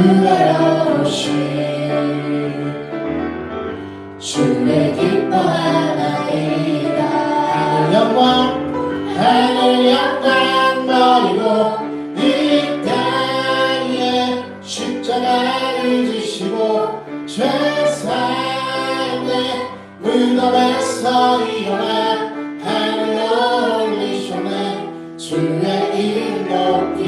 구하러 오신 주를 기뻐하나이다. 하늘 영광 버리고 이 땅에 십자가를 지시고 죄사함의 무덤에서 일어나 하늘로 올리셨네. 주의 이름 높이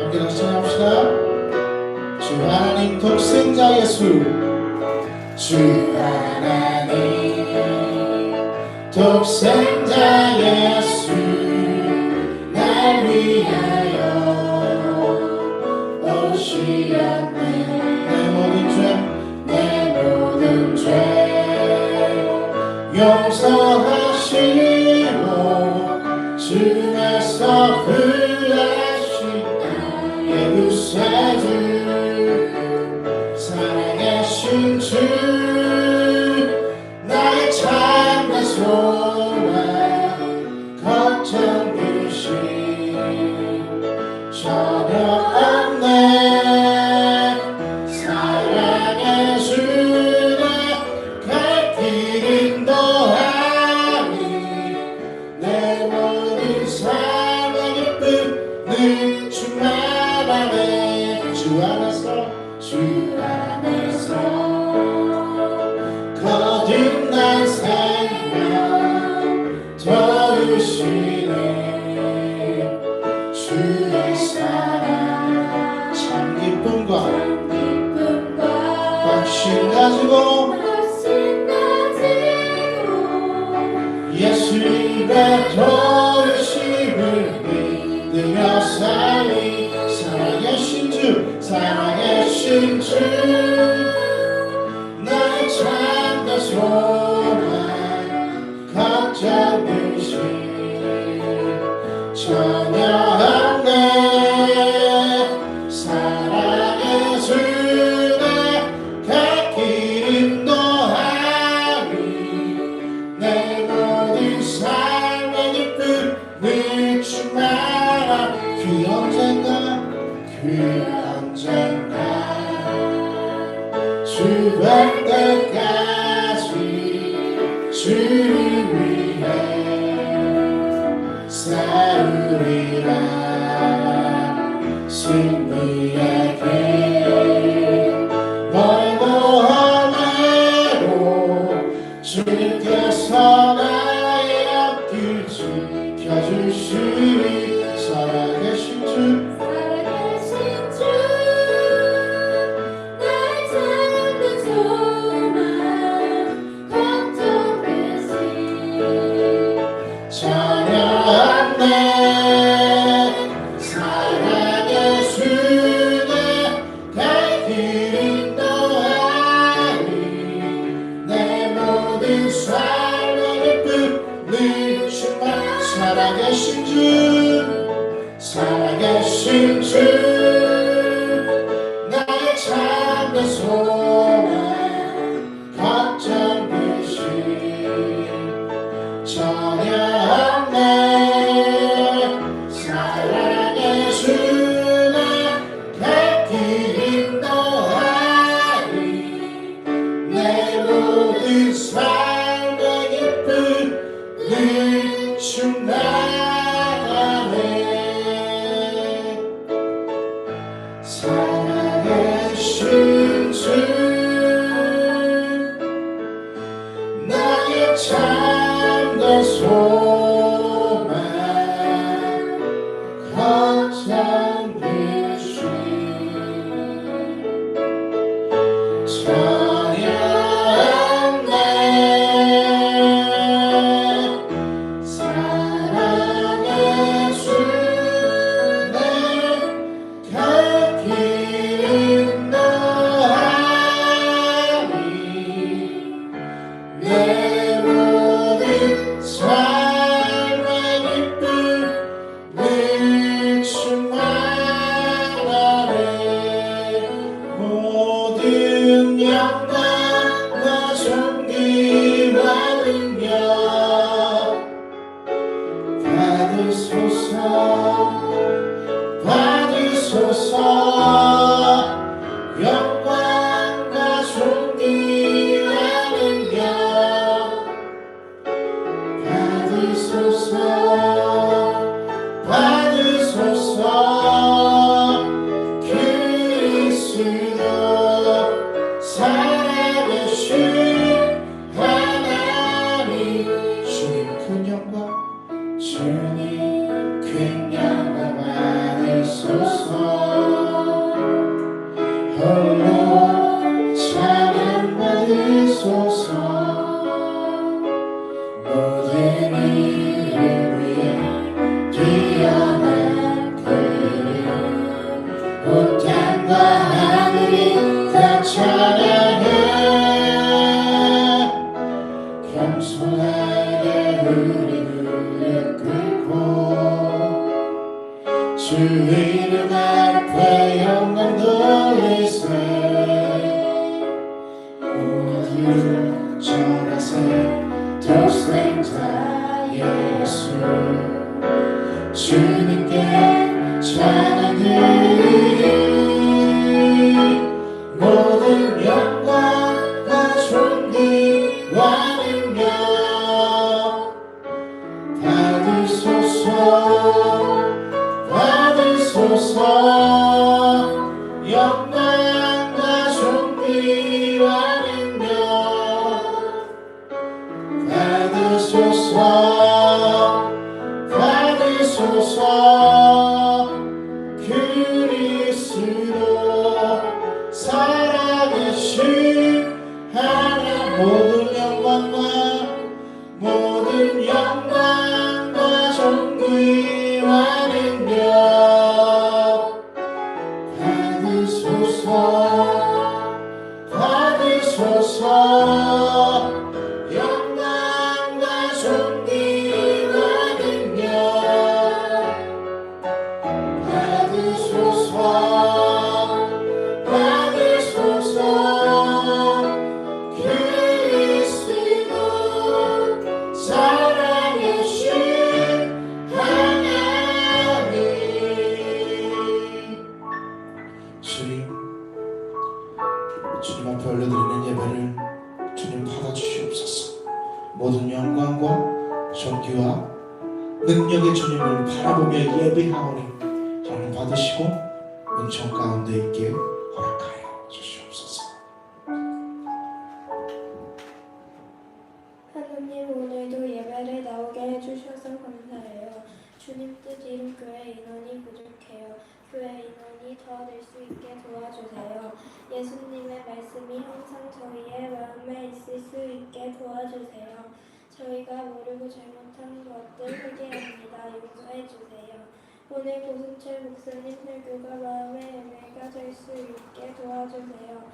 함께 다시 찬양합시다. 주 하나님 독생자 예수, 주 하나님 독생자 예수, 날 위하여 오시었네. 내 모든 죄 용서하시고 주에서 구하신 나의 구세주, 살아계신 주, 나의 참된 소망, 걱정 근심 전혀 없네. 사랑의 주내 갈 길 인도하니 내 모든 삶의 기쁨 늘 충만하네. 주 안에서 거듭난 생명 더우시네. 주의 사랑 참 기쁨과 확신 가지고 예수님의 도우심을 믿으며 살리. 살아계신 주, 나의 참된 소망, 걱정 근심 전혀 없네. 사랑의 주내 갈 길 인도하니 내 모든 삶의 기쁨 늘 충만한 그 언젠가 주 갈 때까지 주를 위해 싸우리라. 승리의 길 멀고 험해도 주님께서 나의 앞길 지켜주시리. 살아계신 주, 살아계신 주, 나의 참된 소망, 걱정 근심 전혀 없네. 사랑의 주내 갈 길 인도하니 내 모든 삶의 기쁨 늘 충만하네. 살아계신 주, 나의 참된 소망, 걱정 근심 전혀 없네. 사랑의 주내 갈 길 인도하니 내 모든 삶의 기쁨 늘 충만하네. 모든 영광과 존귀와 능력 받으소서. 받으소서 영광과 존귀와 능력 받으소서 받으소서 그리스도 살아계신 하나님 주님 큰 영광 주님 큰 영광 받으소서 홀로 찬양 받으소서 모든 일을 위해 뛰어난 그름 온 땅과 하늘이 다 찬양해 겸손하게 우리 무릎 꿇고 주 이름 앞에 영광 돌리세 모두 전하세 독생자 예수 주님께 찬양 드리리 모든 영광과 존귀와 능력 받으소서 받으소서 영광과 존귀와 능력 받으소서 받으소서 그리스도 살아계신 하나님 모든 영광과 존귀와 능력 받으소서 받으소서 영광과 존귀와 능력 받으소서 받으소서 그리스도 살아계신 하나님 주님 앞에 올려드리는 예배를 주님 받아주시옵소서 모든 영광과 존귀와 능력의 주님을 바라보며 예배하오니 주님 받으시고 은총 가운데 있게 허락하여 주시옵소서. 하나님 오늘도 예배를 나오게 해주셔서 감사해요. 주님 뜻 이룬 교회 인원이 부족해요. 교회 인원이 더 늘 수 있게 도와주세요. 예수님의 말씀이 항상 저희의 마음에 있을 수 있게 도와주세요. 저희가 모르고 잘못한 것들 회개합니다. 용서해 주세요. 오늘 고승철 목사님 설교가 마음의 예배가 될 수 있게 도와주세요.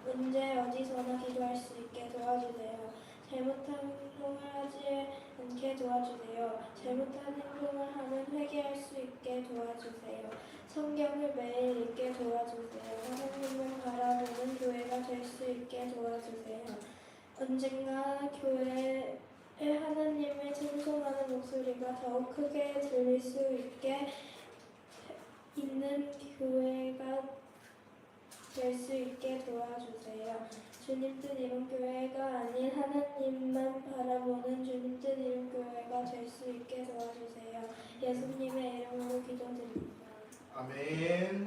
언제 어디서나 기도할 수 있게 도와주세요. 잘못한 행동을 하지 않게 도와주세요. 잘못한 행동을 하면 회개할 수 있게 도와주세요. 성경을 매일 읽게 도와주세요. 하나님을 바라보는 교회가 될 수 있게 도와주세요. 언젠가 교회에 하나님을 찬송하는 목소리가 더욱 크게 들릴 수 있게 있는 교회가 될 수 있게 도와주세요. 주님 뜻 이룬 교회가 아닌 하나님만 바라보는 주님 뜻 이룬 교회가 될 수 있게 도와주세요. 예수님의 이름으로 기도드립니다. 아멘.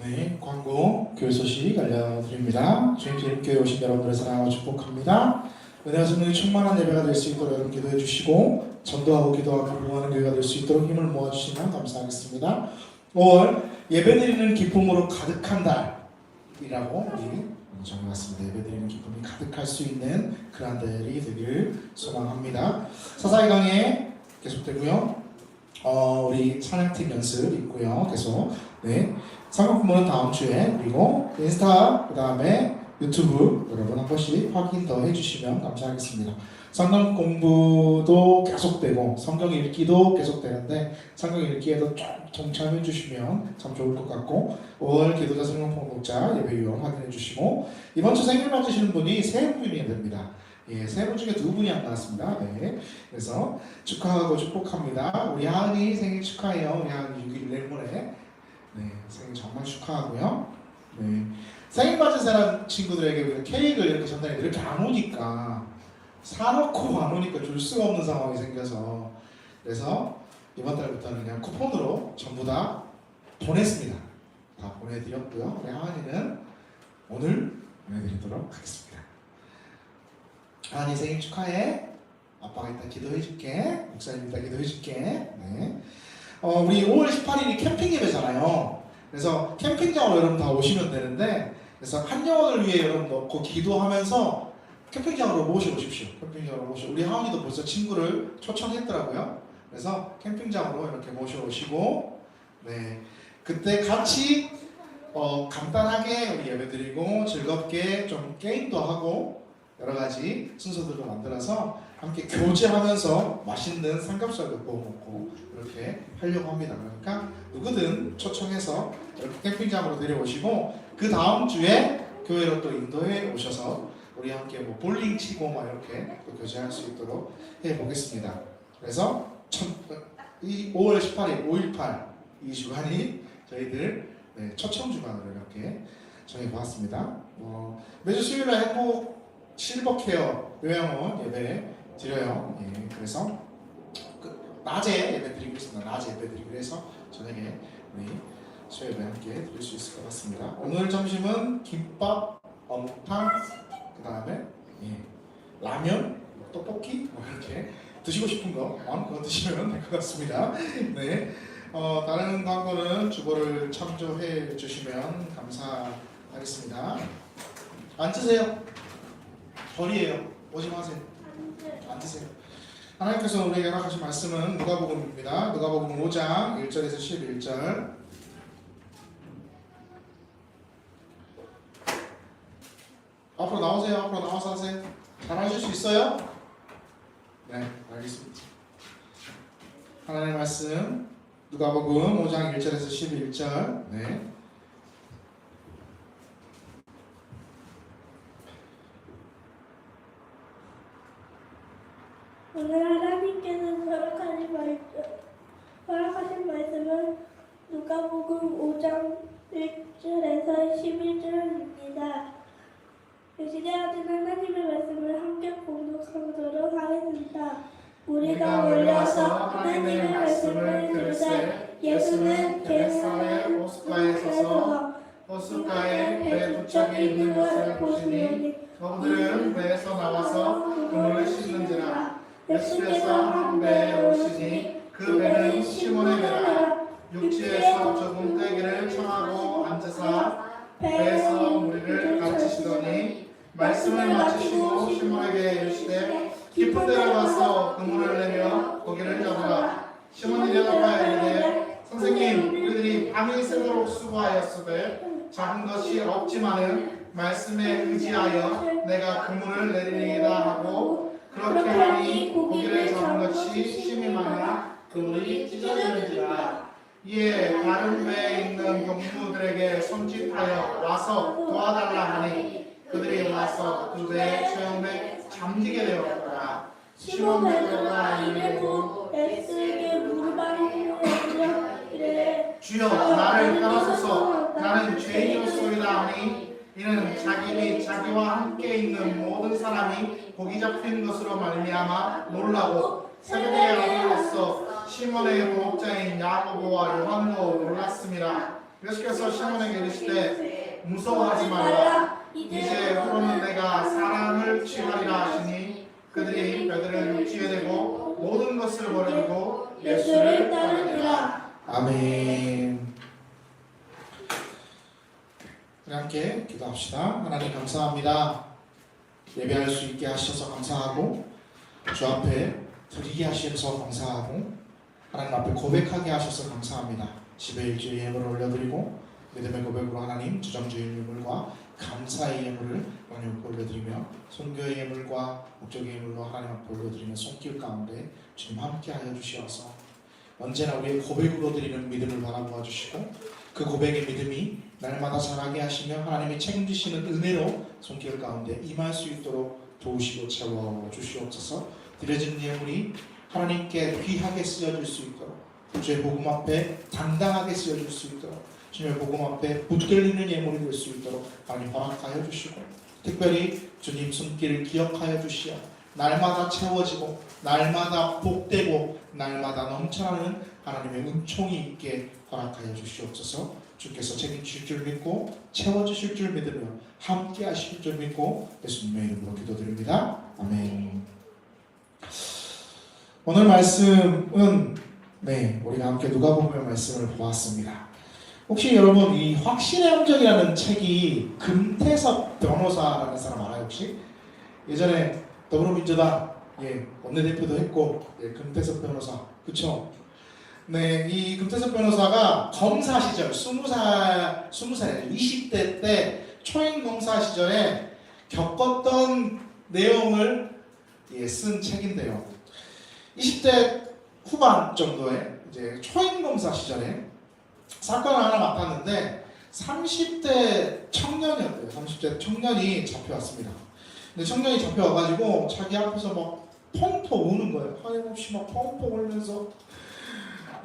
네, 광고 교회 소식 알려드립니다. 주님 이름교회 오신 여러분들의 사랑하고 축복합니다. 은혜와 성령이 충만한 예배가 될 수 있도록 여러분 기도해 주시고 전도하고 기도하고 부흥하는 교회가 될 수 있도록 힘을 모아주시면 감사하겠습니다. 5월 예배드리는 기쁨으로 가득한 달이라고 우리 정해왔습니다. 예배드리는 기쁨이 가득할 수 있는 그런 달이 되기를 소망합니다. 사사의 강해 계속되고요. 우리 찬양팀 연습 있고요. 계속 네, 상업부문은 다음 주에 그리고 인스타 그 다음에 유튜브 여러분 한 번씩 확인 더 해주시면 감사하겠습니다. 성경 공부도 계속되고 성경 읽기도 계속되는데 성경 읽기에도 좀 동참해 주시면 참 좋을 것 같고 5월 기도자 성경 봉독자 예배 유형 확인해 주시고 이번 주 생일 맞으시는 분이 세 분이 됩니다. 예, 세 분 중에 두 분이 안 나왔습니다. 네, 그래서 축하하고 축복합니다. 우리 하은이 생일 축하해요. 우리 하은이 6일 내일 모레 네, 생일 정말 축하하고요. 네, 생일 맞은 사람 친구들에게 우리가 케이크를 이렇게 전달해 이렇게 안 오니까 사놓고 안 오니까 줄 수가 없는 상황이 생겨서 그래서 이번 달부터는 그냥 쿠폰으로 전부 다 보냈습니다. 다 보내드렸고요. 우리 하은이는 오늘 보내드리도록 하겠습니다. 하은이 생일 축하해. 아빠가 이따 기도해줄게. 목사님 이따 기도해줄게. 네. 우리 5월 18일이 캠핑 예배잖아요. 그래서 캠핑장으로 여러분 다 오시면 되는데 그래서 한 영혼을 위해 여러분 넣고 기도하면서 캠핑장으로 모셔오십시오. 캠핑장으로 모셔. 우리 하은이도 벌써 친구를 초청했더라고요. 그래서 캠핑장으로 이렇게 모셔오시고, 네, 그때 같이 간단하게 우리 예배드리고 즐겁게 좀 게임도 하고 여러 가지 순서들을 만들어서 함께 교제하면서 맛있는 삼겹살도 구워 먹고 이렇게 하려고 합니다. 그러니까 누구든 초청해서 이렇게 캠핑장으로 데려오시고 그 다음 주에 교회로 또 인도해 오셔서 우리 함께 뭐 볼링 치고 막 이렇게 또 교제할 수 있도록 해보겠습니다. 그래서 이 5월 18일, 5.18 이 주간이 저희들 초청 주간으로 이렇게 정해보았습니다. 매주 수요일에 행복 실버케어 요양원 예배 드려요. 예, 그래서 낮에 예배 드리고 있습니다. 낮에 예배 드리고 해서 저녁에 우리 수요일에 함께 드릴 수 있을 것 같습니다. 오늘 점심은 김밥, 어묵탕, 그 다음에 라면, 떡볶이 뭐 이렇게 드시고 싶은 거 마음껏 드시면 될 것 같습니다. 네, 다른 광고는 주보를 참조해 주시면 감사하겠습니다. 앉으세요. 벌이에요. 오지 마세요. 앉으세요. 하나님께서 우리에게 허락하신 말씀은 누가복음입니다. 누가복음 5장 1절에서 11절. 앞으로 나오세요. 앞으로 나와서 하세요. 잘 하실 수 있어요? 네, 알겠습니다. 하나님의 말씀 누가복음 5장 1절에서 11절. 네. 오늘 하나님께서 허락하신 말씀은 누가복음 5장 1절에서 11절입니다. 시대하신 하나님의 말씀을 함께 공독하도록 하겠습니다. 우리가 몰려서 하나님의 말씀을 들으되 예수는 게네사렛 호숫가에 서서 호숫가에 배 두 척이 있는 것을 보시니 그들은 배에서 나와서 그물을 씻는지라. 예수께서 한 배에 오시니 그 배는 시몬의 배라. 육지에서 조금 떼기를 청하고 앉으사 배에서 무리를 가르치시더니 말씀을 마치시고 시몬에게 이르시되 깊은 데로 가서 그물을 내며 고기를 잡으라. 시몬이 대답하여 이르되 선생님, 우리들이 밤이 새도록 수고하였으되 잡은 것이 없지만은 말씀에 의지하여 내가 그물을 내리리이다 하고 그렇게 하니 고기를 잡은 것이 심히 많아 그물이 찢어지는지라. 이에 다른 배에 있는 경무들에게 손짓하여 와서 도와달라 하니 그들이 와서 그 배에 처음에 잠기게 되었더라. 시몬 베드로가 이를 보고 예수에게 무릎을 이르되 주여 나를 따라서서 나는 죄인이었소이다 하니 이는 자기 및 자기와 함께 있는 모든 사람이 고기 잡힌 것으로 말미암아 놀라고 새벽에 아들로서 시몬의 동업자인 야고보와 요한도 놀랐습니다. 예수께서 시몬에게 이르시되 무서워하지 말라. 이제 후로는 내가 사람을 취하리라 하시니 그들이 배들을 육지에 대고 모든 것을 버리고 예수를 따르니라. 아멘. 우리 함께 기도합시다. 하나님 감사합니다. 예배할 수 있게 하셔서 감사하고 주 앞에 드리게 하셔서 감사하고 하나님 앞에 고백하게 하셔서 감사합니다. 집에 일주일 예물을 올려드리고 믿음의 고백으로 하나님 주정주일 유물과 감사의 예물을 하나님 앞에 올려드리며 선교의 예물과 목적의 예물로 하나님 앞에 올려드리며 손길 가운데 주님 함께하여 주시어서 언제나 우리의 고백으로 드리는 믿음을 바라보아 주시고 그 고백의 믿음이 날마다 자라게 하시며 하나님이 책임지시는 은혜로 손길 가운데 임할 수 있도록 도우시고 채워 주시옵소서. 드려진 예물이 하나님께 귀하게 쓰여질 수 있도록 주의 복음 앞에 당당하게 쓰여질 수 있도록 주님의 복음 앞에 붙들리는 예물이 될 수 있도록 하나님 허락하여 주시고 특별히 주님 손길을 기억하여 주시어 날마다 채워지고 날마다 복되고 날마다 넘쳐나는 하나님의 은총이 있게 허락하여 주시옵소서. 주께서 책임지실 줄 믿고 채워주실 줄 믿으며 함께 하실 줄 믿고 예수님의 이름으로 기도드립니다. 아멘. 오늘 말씀은 우리가 함께 누가복음 말씀을 보았습니다. 혹시 여러분 이 확신의 함정이라는 책이 금태섭 변호사라는 사람 알아요 혹시? 예전에 더불어민주당 원내대표도 했고 금태섭 변호사 그쵸? 이 금태섭 변호사가 검사 시절 20살 20대 때 초임 검사 시절에 겪었던 내용을 쓴 책인데요. 20대 후반 정도에 이제 초임 검사 시절에 사건을 하나 맡았는데 30대 청년이었대요. 30대 청년이 잡혀왔습니다. 근데 청년이 잡혀와가지고 자기 앞에서 막 펑펑 우는 거예요. 하염없이 막 펑펑 울면서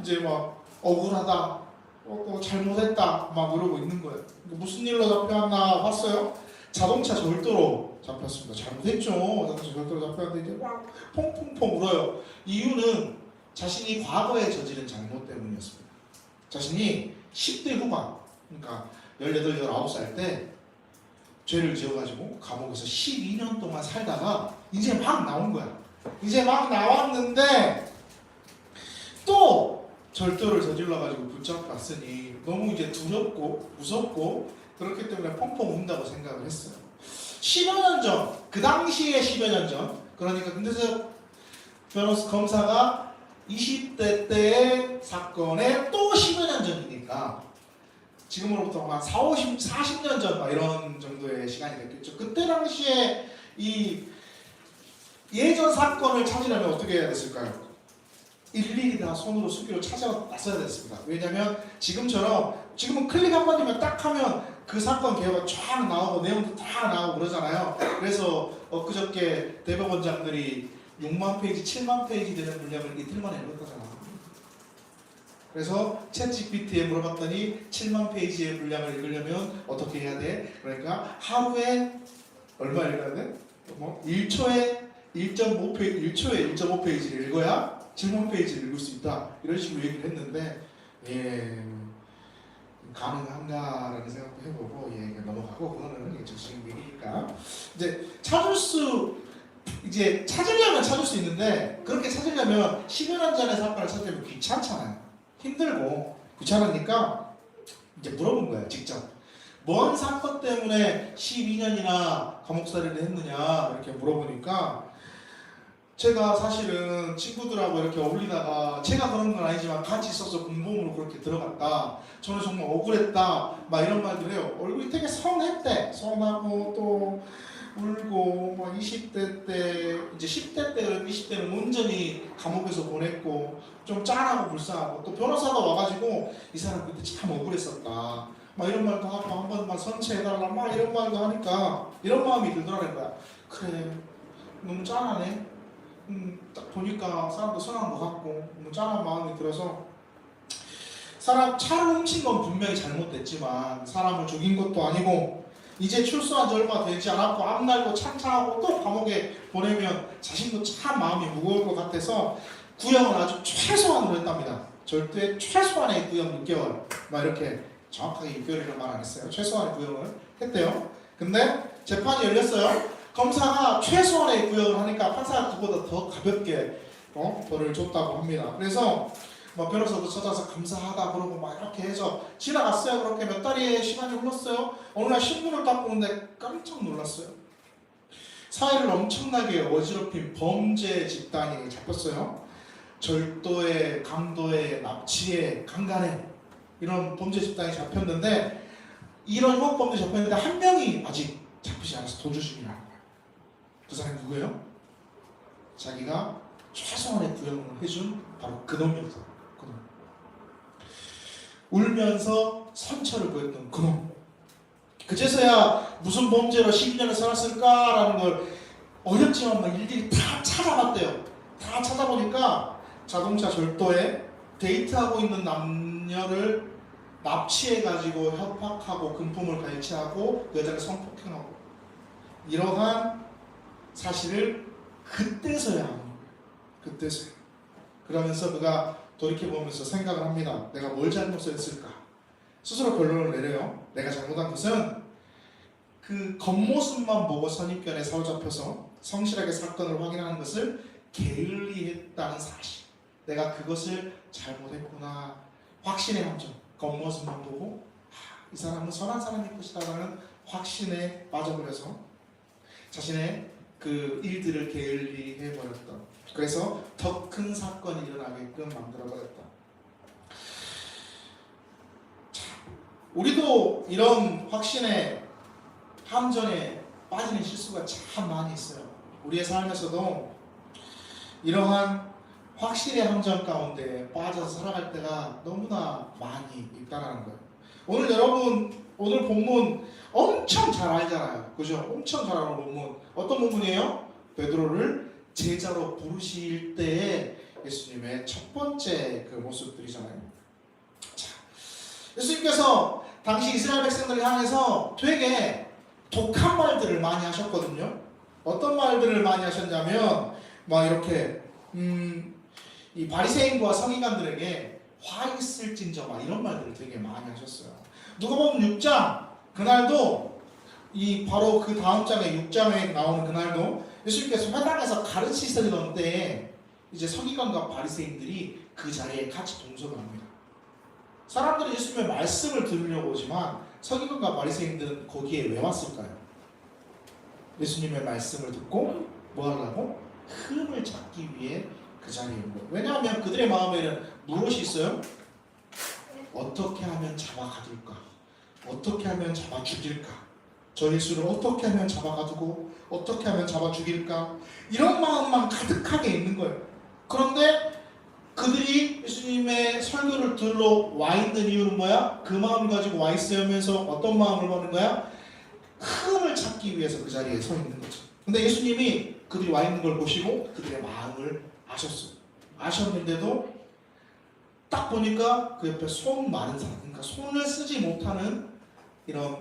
이제 막 억울하다, 또 잘못했다 막 이러고 있는 거예요. 무슨 일로 잡혀왔나 봤어요? 자동차 절도로 잡혔습니다. 잘못했죠. 자동차 절도로 잡혔는데 이제 막 펑펑펑 울어요. 이유는 자신이 과거에 저지른 잘못 때문이었습니다. 자신이 10대 후반, 그러니까 18, 19살 때 죄를 지어가지고 감옥에서 12년 동안 살다가 이제 막 나온 거야. 이제 막 나왔는데 또 절도를 저질러가지고 붙잡혔으니 너무 이제 두렵고 무섭고 그렇기 때문에 펑펑 운다고 생각을 했어요. 10여 년 전, 그 당시에 10여 년 전, 그러니까 금태섭 변호사 검사가 20대 때의 사건에 또 10여 년 전이니까 지금으로부터 한 40년 전 이런 정도의 시간이 됐겠죠. 그때 당시에 이 예전 사건을 찾으려면 어떻게 해야 됐을까요? 일일이 다 손으로 수기로 찾아 놨어야 됐습니다. 왜냐면 지금은 클릭 한 번이면 딱 하면 그 사건 개요가 쫙 나오고 내용도 다 나오고 그러잖아요. 그래서 엊그저께 대법원장들이 6만 페이지, 7만 페이지 되는 분량을 이틀 만에 읽었다잖아. 그래서 챗GPT에 물어봤더니 7만 페이지의 분량을 읽으려면 어떻게 해야 돼? 그러니까 하루에 얼마 읽어야 돼? 1초에 1.5페이지를 읽어야 7만 페이지를 읽을 수 있다. 이런 식으로 얘기를 했는데 가능한가라는 생각도 해보고 넘어가고 그거는 정식 얘기니까 이제 찾으려면 찾을 수 있는데 그렇게 찾으려면 10여 년 전의 사건을 찾으려면 귀찮잖아요. 힘들고 귀찮으니까 이제 물어본 거예요. 직접 뭔 사건 때문에 12년이나 감옥살이를 했느냐 이렇게 물어보니까 제가 사실은 친구들하고 이렇게 어울리다가 제가 그런 건 아니지만 같이 있어서 공범으로 그렇게 들어갔다. 저는 정말 억울했다. 막 이런 말들 해요. 얼굴이 되게 선했대. 선하고 또 울고 막 20대 때 이제 10대 때 그래도 20대는 온전히 감옥에서 보냈고 좀 짠하고 불쌍하고 또 변호사가 와가지고 이 사람 그때 참 억울했었다. 막 이런 말도 하고 한 번만 선처해달라 막 이런 말도 하니까 이런 마음이 들더라는 거야. 그래 너무 짠하네. 딱 보니까 사람도 선한 것 같고 너무 짠한 마음이 들어서 사람 차를 훔친 건 분명히 잘못됐지만 사람을 죽인 것도 아니고 이제 출소한 지 얼마 되지 않았고 앞날도 창창하고 또 감옥에 보내면 자신도 참 마음이 무거울 것 같아서 구형을 아주 최소한으로 했답니다. 절대 최소한의 구형 6개월 막 이렇게 정확하게 6개월이라는 말 안 했어요. 최소한의 구형을 했대요. 근데 재판이 열렸어요. 검사가 최소한의 구형을 하니까 판사가 그보다 더 가볍게 벌을 줬다고 합니다. 그래서 변호사도 찾아서 감사하다 그러고 막 이렇게 해서 지나갔어요. 그렇게 몇 달의 시간이 흘렀어요. 어느 날 신문을 딱 보는데 깜짝 놀랐어요. 사회를 엄청나게 어지럽힌 범죄 집단이 잡혔어요. 절도에, 강도에, 납치에, 강간에 이런 범죄 집단이 잡혔는데 이런 흉악범죄 접했는데 한 명이 아직 잡히지 않아서 도주중이라는 거예요. 그 사람이 누구예요? 자기가 최소한의 구형을 해준 바로 그놈이었어요. 그놈. 울면서 선처를 보였던 그놈. 그제서야 무슨 범죄로 12년을 살았을까라는 걸 어렵지만 막 일일이 다 찾아봤대요. 다 찾아보니까 자동차 절도에 데이트하고 있는 남녀를 납치해가지고 협박하고 금품을 갈취하고 그 여자를 성폭행하고 이러한 사실을 그때서야 아는 거예요. 그때서야. 그러면서 그가 돌이켜보면서 생각을 합니다. 내가 뭘 잘못했을까? 스스로 결론을 내려요. 내가 잘못한 것은 그 겉모습만 보고 선입견에 사로잡혀서 성실하게 사건을 확인하는 것을 게을리했다는 사실. 내가 그것을 잘못했구나. 확신의 함정. 겉모습만 보고 이 사람은 선한 사람일 것이다라는 확신에 빠져버려서 자신의 그 일들을 게을리 해버렸다. 그래서 더 큰 사건이 일어나게끔 만들어버렸다. 우리도 이런 확신의 함정에 빠지는 실수가 참 많이 있어요. 우리의 삶에서도 이러한 확신의 함정 가운데 빠져서 살아갈 때가 너무나 많이 있다는 거예요. 오늘 여러분 오늘 본문 엄청 잘 알잖아요. 그죠? 엄청 잘 아는 본문. 어떤 본문이에요? 베드로를 제자로 부르실 때의 예수님의 첫 번째 그 모습들이잖아요. 자, 예수님께서 당시 이스라엘 백성들을 향해서 되게 독한 말들을 많이 하셨거든요. 어떤 말들을 많이 하셨냐면 막 이렇게 이 바리새인과 서기관들에게 화 있을진저 막 이런 말들을 되게 많이 하셨어요. 누가복음 6장 그날도 이 바로 그 다음 장에 6장에 나오는 그날도 예수님께서 회당에서 가르치시던 때에 이제 서기관과 바리새인들이 그 자리에 같이 동석을 합니다. 사람들이 예수님의 말씀을 들으려고 오지만 서기관과 바리새인들은 거기에 왜 왔을까요? 예수님의 말씀을 듣고 뭐 하려고? 흠을 찾기 위해 그 자리에 온 거예요. 왜냐하면 그들의 마음에는 무엇이 있어요? 어떻게 하면 잡아가둘까? 어떻게 하면 잡아 죽일까? 저 예수를 어떻게 하면 잡아가두고 어떻게 하면 잡아 죽일까? 이런 마음만 가득하게 있는 거예요. 그런데 그들이 예수님의 설교를 들러 와 있는 이유는 뭐야? 그 마음을 가지고 와 있으면서 어떤 마음을 먹는 거야? 흠을 찾기 위해서 그 자리에 서 있는 거죠. 근데 예수님이 그들이 와 있는 걸 보시고 그들의 마음을 아셨어요. 아셨는데도 딱 보니까 그 옆에 손 마른 사람, 그러니까 손을 쓰지 못하는 이런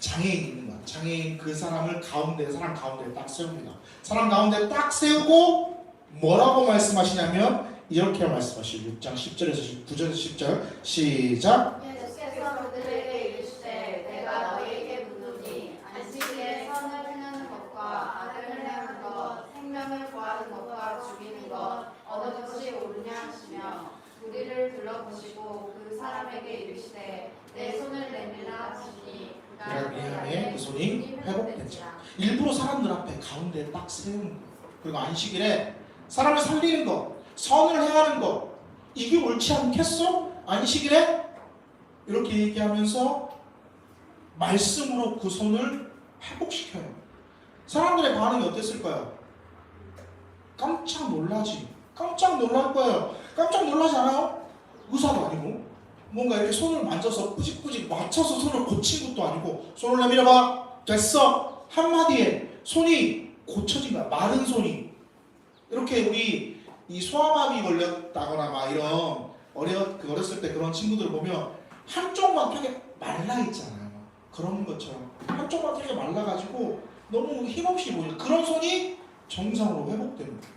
장애인이 있는 거야. 장애인 그 사람을 사람 가운데 딱 세웁니다. 사람 가운데 딱 세우고 뭐라고 말씀하시냐면 이렇게 말씀하시죠. 6장 10절에서 9절에서 10절 시작. 예수께서 그들에게 이르시되 내가 너희에게 묻노니 안식일에 선을 행하는 것과 악을 행하는 것 생명을 구하는 것과 죽이는 것 어느 것이 옳으냐 하시며 우리를 둘러보시고 그 사람에게 이르시되 내 손을 내밀라 하시니 그가 미함에 그 손이 회복된지라. 일부러 사람들 앞에 가운데 딱 세우는 거예요. 그리고 안식일에 사람을 살리는 것, 선을 행하는 것 이게 옳지 않겠어? 안식일에? 이렇게 얘기하면서 말씀으로 그 손을 회복시켜요. 사람들의 반응이 어땠을까요? 깜짝 놀라지. 깜짝 놀랄 거예요. 깜짝 놀라지 않아요? 의사도 아니고 뭔가 이렇게 손을 만져서 뿌직뿌직 맞춰서 손을 고친 것도 아니고 손을 내밀어봐. 됐어. 한마디에 손이 고쳐진 거야. 마른 손이. 이렇게 우리 이 소아마비 걸렸다거나 막 이런 어렸을 때 그런 친구들 보면 한쪽만 되게 말라 있잖아요. 그런 것처럼 한쪽만 되게 말라가지고 너무 힘없이 보이는 그런 손이 정상으로 회복되는 거예요.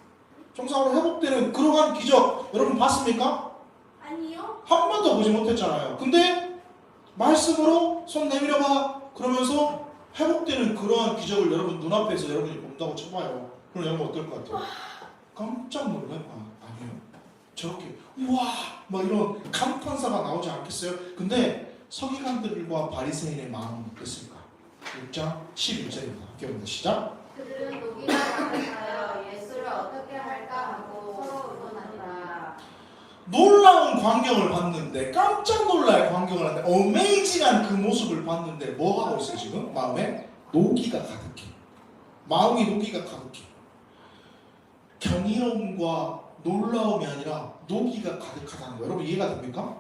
정상으로 회복되는 그러한 기적 여러분 봤습니까? 아니요. 한 번도 보지 못했잖아요. 근데 말씀으로 손 내밀어봐 그러면서 회복되는 그러한 기적을 여러분 눈앞에서 여러분이 본다고 쳐봐요. 그럼 여러분 어떨 것 같아요? 깜짝 놀랄 거 아니에요. 저렇게 우와 막 이런 감탄사가 나오지 않겠어요? 근데 서기관들과 바리새인의 마음은 어땠을까? 6장 11절입니다. 함께 봅니다. 시작. 그들은 녹이나 같아서 예수를 어떻게 할까 하고 서로 의논하니라. 놀라운 광경을 봤는데 깜짝 놀랄 광경을 하는데 어메이징한 그 모습을 봤는데 뭐 하고 있어요 지금? 마음에 노기가 가득해. 마음이 노기가 가득해. 경이로움과 놀라움이 아니라 노기가 가득하다는 거예요. 여러분 이해가 됩니까?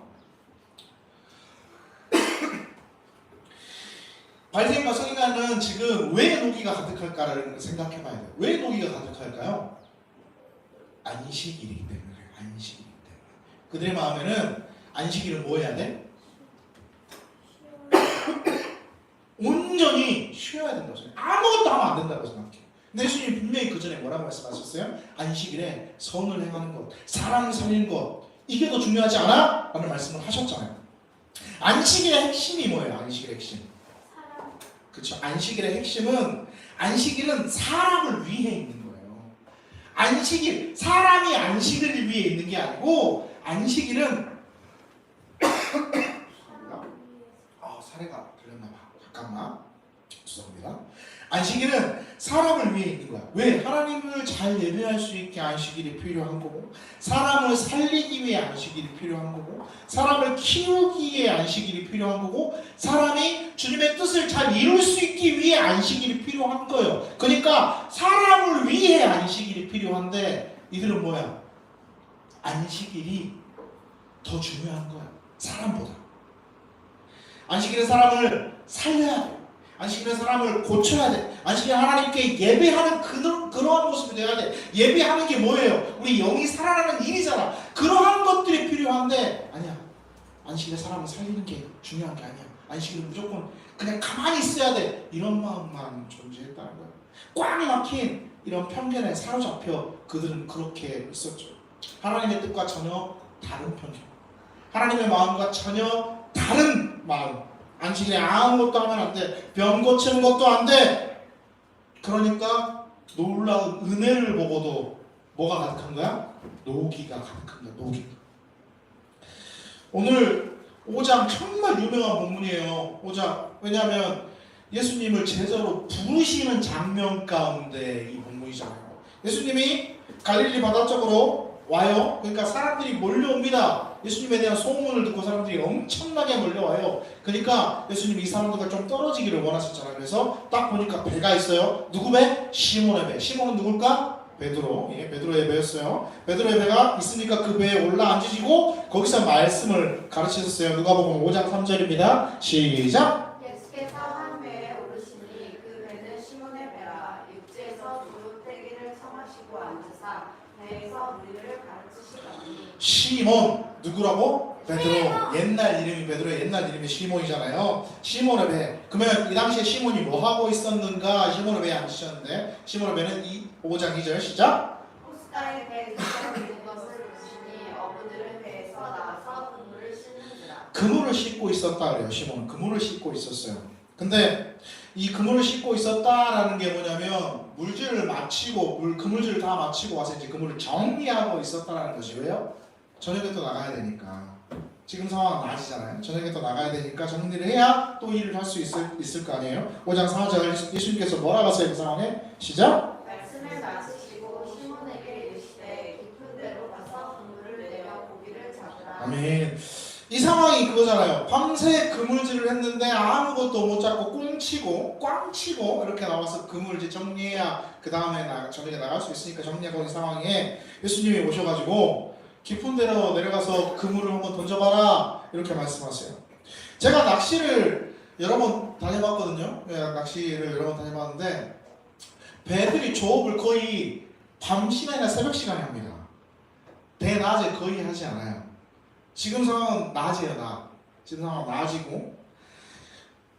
바리새인과 서기관은 지금 왜 노기가 가득할까를 생각해 봐야 돼요. 왜 노기가 가득할까요? 안식일이기 때문에 그래요. 안식일이기 때문에. 그들의 마음에는 안식일은 뭐 해야 돼? 온전히 쉬어야 된다고 생각해요. 아무것도 하면 안 된다고 생각해요. 근데 예수님이 분명히 그 전에 뭐라고 말씀하셨어요? 안식일에 선을 행하는 것, 사랑을 살리는 것, 이게 더 중요하지 않아? 라는 말씀을 하셨잖아요. 안식일의 핵심이 뭐예요? 안식일의 핵심. 그렇죠. 안식일의 핵심은 안식일은 사람을 위해 있는 거예요. 안식일, 사람이 안식일을 위해 있는 게 아니고 안식일은 사례가 들렸나 봐. 잠깐만. 죄송합니다. 안식일은 사람을 위해 있는 거야. 왜? 하나님을 잘 예배할 수 있게 안식일이 필요한 거고, 사람을 살리기 위해 안식일이 필요한 거고, 사람을 키우기 위해 안식일이 필요한 거고, 사람이 주님의 뜻을 잘 이룰 수 있기 위해 안식일이 필요한 거예요. 그러니까 사람을 위해 안식일이 필요한데 이들은 뭐야? 안식일이 더 중요한 거야. 사람보다. 안식일은 사람을 살려야 돼. 안식일은 사람을 고쳐야 돼. 안식일은 하나님께 예배하는 그러한 모습이 되어야 돼. 예배하는 게 뭐예요? 우리 영이 살아나는 일이잖아. 그러한 것들이 필요한데 아니야. 안식일에 사람을 살리는 게 중요한 게 아니야. 안식일은 무조건 그냥 가만히 있어야 돼. 이런 마음만 존재했다는 거야. 꽉 막힌 이런 편견에 사로잡혀 그들은 그렇게 있었죠. 하나님의 뜻과 전혀 다른 편견. 하나님의 마음과 전혀 다른 마음. 안식일에 아무것도 하면 안 돼. 병 고치는 것도 안 돼. 그러니까 놀라운 은혜를 보고도 뭐가 가득한 거야? 노기가 가득한 거야. 노기. 오늘 5장 정말 유명한 본문이에요. 5장. 왜냐하면 예수님을 제자로 부르시는 장면 가운데 이 본문이잖아요. 예수님이 갈릴리 바다 쪽으로 와요. 그러니까 사람들이 몰려옵니다. 예수님에 대한 소문을 듣고 사람들이 엄청나게 몰려와요. 그러니까 예수님이 이 사람들과 좀 떨어지기를 원하셨잖아요. 그래서 딱 보니까 배가 있어요. 누구 배? 시몬의 배. 시몬은 누굴까? 베드로. 예, 베드로의 배였어요. 베드로의 배가 있으니까 그 배에 올라앉으시고 거기서 말씀을 가르치셨어요. 누가복음 5장 3절입니다. 시작. 예수께서 한 배에 오르시니 그 배는 시몬의 배라. 육지에서 두루떼기를 청하시고 앉으사 배에서 우리를 가르치시더니. 시몬 누구라고? 베드로. 옛날 이름이 베드로의 옛날 이름이 시몬이잖아요. 시몬의 배. 그러면 이 당시에 시몬이 뭐 하고 있었는가? 시몬의 배에 앉으셨는데 시몬의 배는 5장 2절 시작. 호숫가에 배 근처에 있는 것을 보시니 어부들은 배에서 나와서 그물을 씻는지라. 그물을 씻고 있었다 그래요. 시몬은 그물을 씻고 있었어요. 근데 이 그물을 씻고 있었다라는 게 뭐냐면 물질을 마치고 그물질을 다 마치고 와서 이제 그물을 정리하고 있었다라는 것이 왜요? 저녁에 또 나가야 되니까. 지금 상황은 낮이잖아요. 저녁에 또 나가야 되니까 정리를 해야 또 일을 할 수 있을 거 아니에요. 5장 4절 예수님께서 뭐라고 하세요? 그 상황에 시작. 말씀을 마치시고 시몬에게 이르시되 깊은 데로 가서 그물을 내려 고기를 잡으라. 아멘. 이 상황이 그거잖아요. 밤새 그물질을 했는데 아무것도 못 잡고 꽝치고 이렇게 나와서 그물질 정리해야 그 다음에 저녁에 나갈 수 있으니까 정리하고 있는 상황에 예수님이 오셔가지고 깊은 데로 내려가서 그물을 한번 던져봐라 이렇게 말씀하세요. 제가 낚시를 여러 번 다녀봤거든요. 낚시를 여러 번 다녀봤는데 배들이 조업을 거의 밤 시간이나 새벽 시간에 합니다. 배 낮에 거의 하지 않아요. 지금 상황은 낮이에요. 지금 상황은 낮이고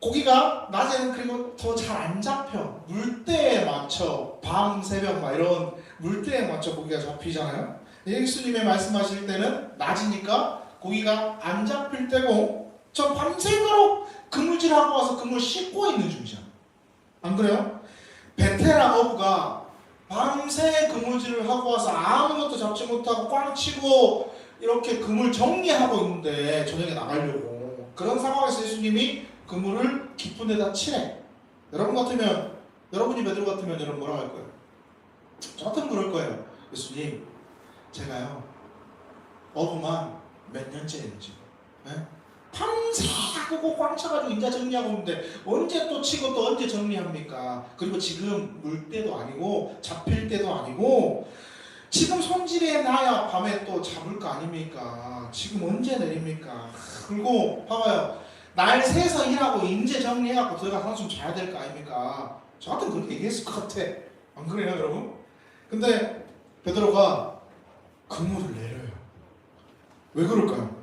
고기가 낮에는 그리고 더 잘 안 잡혀. 물때에 맞춰 밤 새벽 막 이런 물때에 맞춰 고기가 잡히잖아요. 예수님이 말씀하실 때는 낮이니까 고기가 안 잡힐 때고 저 밤새도록 그물질하고 와서 그물 씻고 있는 중이잖아. 안 그래요? 베테랑 어부가 밤새 그물질을 하고 와서 아무것도 잡지 못하고 꽝치고 이렇게 그물 정리하고 있는데 저녁에 나가려고 그런 상황에서 예수님이 그물을 깊은 데다 치래. 여러분이 베드로 같으면 여러분 뭐라고 할 거예요? 저 같으면 그럴 거예요. 예수님 제가요 어부만 몇 년째예요 지금. 예? 밤새 하고 꽝 차가지고 인자 정리하고 있는데 언제 또 치고 또 언제 정리합니까? 그리고 지금 물 때도 아니고 잡힐 때도 아니고 지금 손질해 놔야 밤에 또 잡을 거 아닙니까? 지금 언제 내립니까? 그리고 봐봐요. 날 새서 일하고 인제 정리해갖고 들어가서 한숨 자야 될 거 아닙니까? 저한테 그렇게 얘기했을 것 같아. 안 그래요 여러분? 근데 베드로가 그물을 내려요. 왜 그럴까요?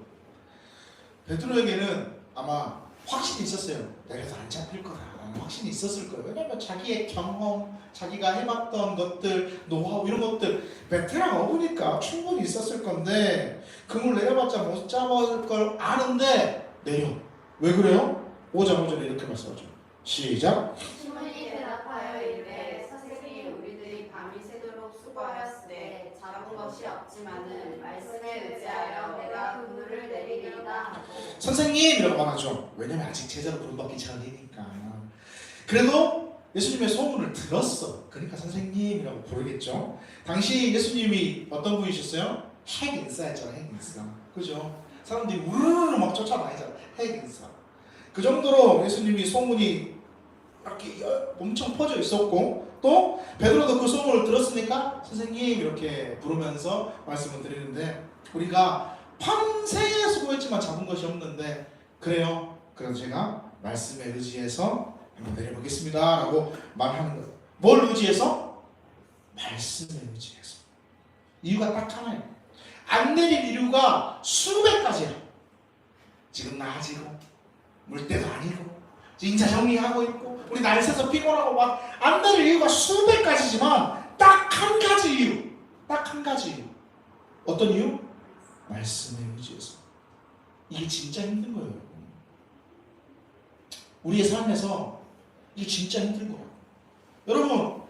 베드로에게는 아마 확신이 있었어요. 내려서 안 잡힐 거다라는 확신이 있었을 거예요. 왜냐면 자기의 경험, 자기가 해봤던 것들, 노하우 이런 것들 베테랑 어부니까 충분히 있었을 건데 그물 내려봤자 못 잡을 걸 아는데 내려. 왜 그래요? 5장 5절에 이렇게 말씀하죠. 시작. 시몬이 대답하여 이르되 선생님 우리들이 밤이 새도록 수고하였으되 잡은 것이 없지만은 말씀에 의지하여 내가 그물을 내리리이다 하고 선생님이라고 말하죠. 왜냐면 아직 제자로 부름받기 전이니까. 그래도 예수님의 소문을 들었어. 그러니까 선생님이라고 부르겠죠. 당시 예수님이 어떤 분이셨어요? 핵인싸였잖아. 핵인싸. 그죠? 사람들이 우르르 막 쫓아다니잖아. 핵인싸. 그 정도로 예수님이 소문이 이렇게 엄청 퍼져 있었고 또 베드로도 그 소문을 들었으니까 선생님 이렇게 부르면서 말씀을 드리는데 우리가 밤새 수고했지만 잡은 것이 없는데 그래요. 그래서 제가 말씀에 의지해서 한번 내려보겠습니다 라고 말하는 거예요. 뭘 의지해서? 말씀에 의지해서. 이유가 딱 하나예요. 안 내릴 이유가 수백 가지야. 지금 나아지고 물때도 아니고 인자 정리하고 있고 우리 날 새서 피곤하고 막 안 내릴 이유가 수백 가지지만 딱 한 가지 이유. 딱 한 가지 이유. 어떤 이유? 말씀에 의지해서. 이게 진짜 힘든 거예요. 우리의 삶에서 이게 진짜 힘든 거예요. 여러분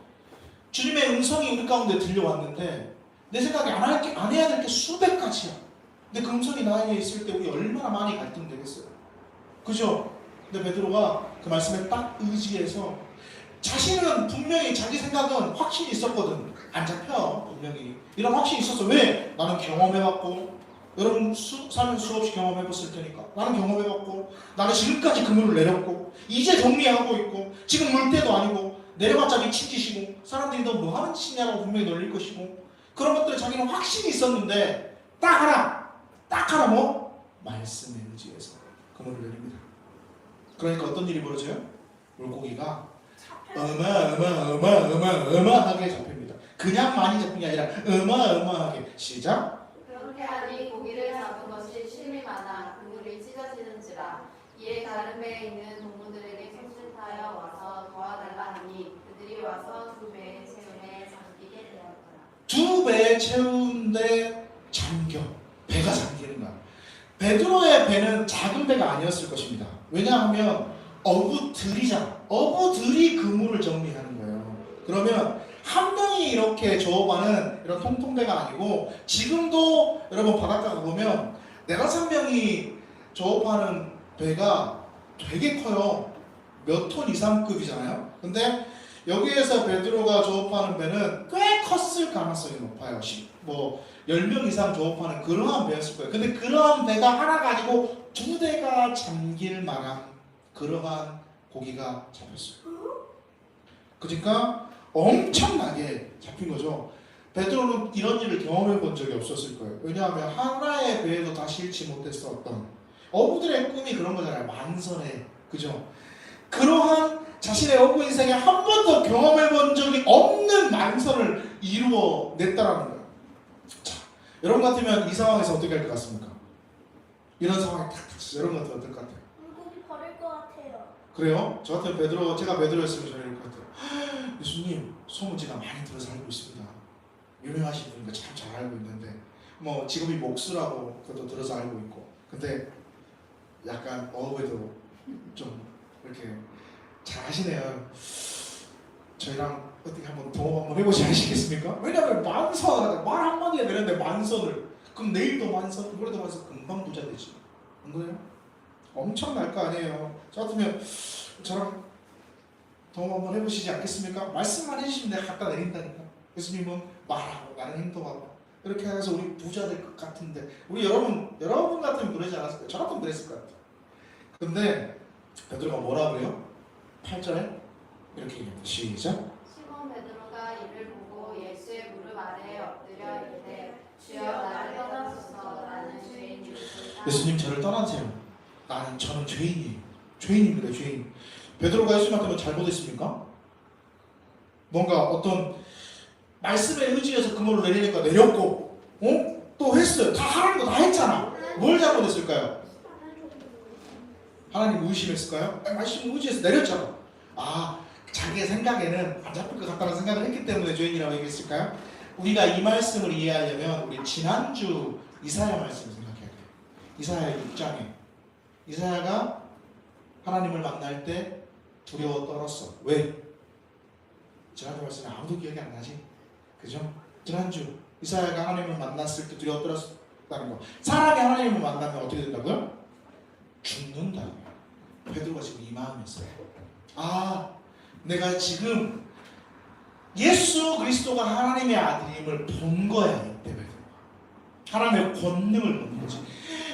주님의 음성이 우리 가운데 들려왔는데 내 생각에 안 해야 될 게 수백 가지야. 근데 그 음성이 나에게 있을 때 우리 얼마나 많이 갈등되겠어요. 그죠? 근데 베드로가 그 말씀에 딱 의지해서 자신은 분명히 자기 생각은 확신이 있었거든. 안 잡혀 분명히. 이런 확신이 있었어. 왜? 나는 경험해봤고 여러분 삶에서 수없이 경험해봤을 테니까 나는 경험해봤고 나는 지금까지 그물을 내렸고 이제 정리하고 있고 지금 물때도 아니고 내려봤자 미친 짓이고 사람들이 너 뭐하는 짓이냐라고 분명히 놀릴 것이고 그런 것들에 자기는 확신이 있었는데 딱 하나 뭐? 말씀에 의지해서 그물을 내립니다. 그러니까 어떤 일이 벌어져요? 물고기가 어마어마하게 잡힙니다. 그냥 많이 잡힌 게 아니라 어마어마하게. 시작. 그렇게 하니 고기를 잡은 것이 심이 많아 그물이 찢어지는지라 이에 다른 배에 있는 동무들에게 소집하여 와서 도와달라 하니 그들이 와서 두 배의 채운에 잠기게 되었더라. 두 배 채운데 잠겨. 배가 잠기는 거야. 베드로의 배는 작은 배가 아니었을 것입니다. 왜냐하면 어부들이잖아. 어부들이 그물을 정리하는 거예요. 그러면 한 명이 이렇게 조업하는 이런 통통배가 아니고 지금도 여러분 바닷가 가보면 4-5명이 조업하는 배가 되게 커요. 몇 톤 이상급이잖아요. 근데 여기에서 베드로가 조업하는 배는 꽤 컸을 가능성이 높아요. 10명 이상 조업하는 그러한 배였을 거예요. 근데 그러한 배가 하나가 아니고 2대가 잠길 만한 그러한 고기가 잡혔어요. 그러니까 엄청나게 잡힌 거죠. 베드로는 이런 일을 경험해 본 적이 없었을 거예요. 왜냐하면 하나의 배에도 다 실지 못했었던 어부들의 꿈이 그런 거잖아요. 만선에. 그죠? 그러한 자신의 어부 인생에 한 번도 경험해 본 적이 없는 만선을 이루어냈다라는 거예요. 자, 여러분 같으면 이 상황에서 어떻게 할 것 같습니까? 이런 상황이 딱 닥쳐서 여러분 같으면 어떨 것 같아요? 물고기 버릴 것 같아요. 그래요? 저 같으면 제가 베드로였으면 저는 이럴 것 같아요. 예수님, 소문 제가 많이 들어서 알고 있습니다. 유명하신 분이니까 참 잘 알고 있는데 뭐 직업이 목수라고 그것도 들어서 알고 있고 근데 약간 어업에도 좀 이렇게 잘 하시네요. 저희랑 어떻게 한번 동업 한번 해보지 않으시겠습니까? 왜냐면 만선 말 한마디에 되는데 만선을 그럼 내일도 만선 모레도 만선 금방 부자 되지 안 그래요? 엄청날 거 아니에요. 저 같으면 저랑 동업 한번 해보시지 않겠습니까? 말씀만 해주시면 내가 갖다 내린다니까. 예수님은 말하고 나는 행동하고 이렇게 해서 우리 부자 될 것 같은데 우리 여러분 같으면 그러지 않았을까요? 저 같으면 그랬을 것 같아요. 근데 베드로가 뭐라고요? 8절에 이렇게 얘기합니다. 시작. 시몬 베드로가 이를 보고 예수의 무릎 아래에 엎드려 이르되 주여 나를 떠나소서 나는 죄인이니이다. 예수님 저를 떠나세요. 저는 죄인이에요. 죄인입니다. 죄인. 베드로가 예수님한테 뭐 잘못했습니까? 뭔가 어떤 말씀에 의지해서 그물을 내리니까 내렸고, 또 했어요. 다 하라는 거 다 했잖아. 뭘 잘못했을까요? 하나님 의심했을까요? 말씀 의지해서 내렸잖아. 자기의 생각에는 안 잡힐 것 같다는 생각을 했기 때문에 죄인이라고 얘기했을까요? 우리가 이 말씀을 이해하려면 우리 지난주 이사야 말씀을 생각해야 돼요. 이사야 6장에 이사야가 하나님을 만날 때 두려워 떨었어. 왜? 지난주 말씀에 아무도 기억이 안 나지? 그죠? 지난주 이사야가 하나님을 만났을 때 두려워 떨었다는 거. 사람이 하나님을 만나면 어떻게 된다고요? 죽는다. 베드로가 지금 이 마음이었어요. 내가 지금 예수 그리스도가 하나님의 아들임을 본 거야. 이때 베드로가 하나님의 권능을 본 거지.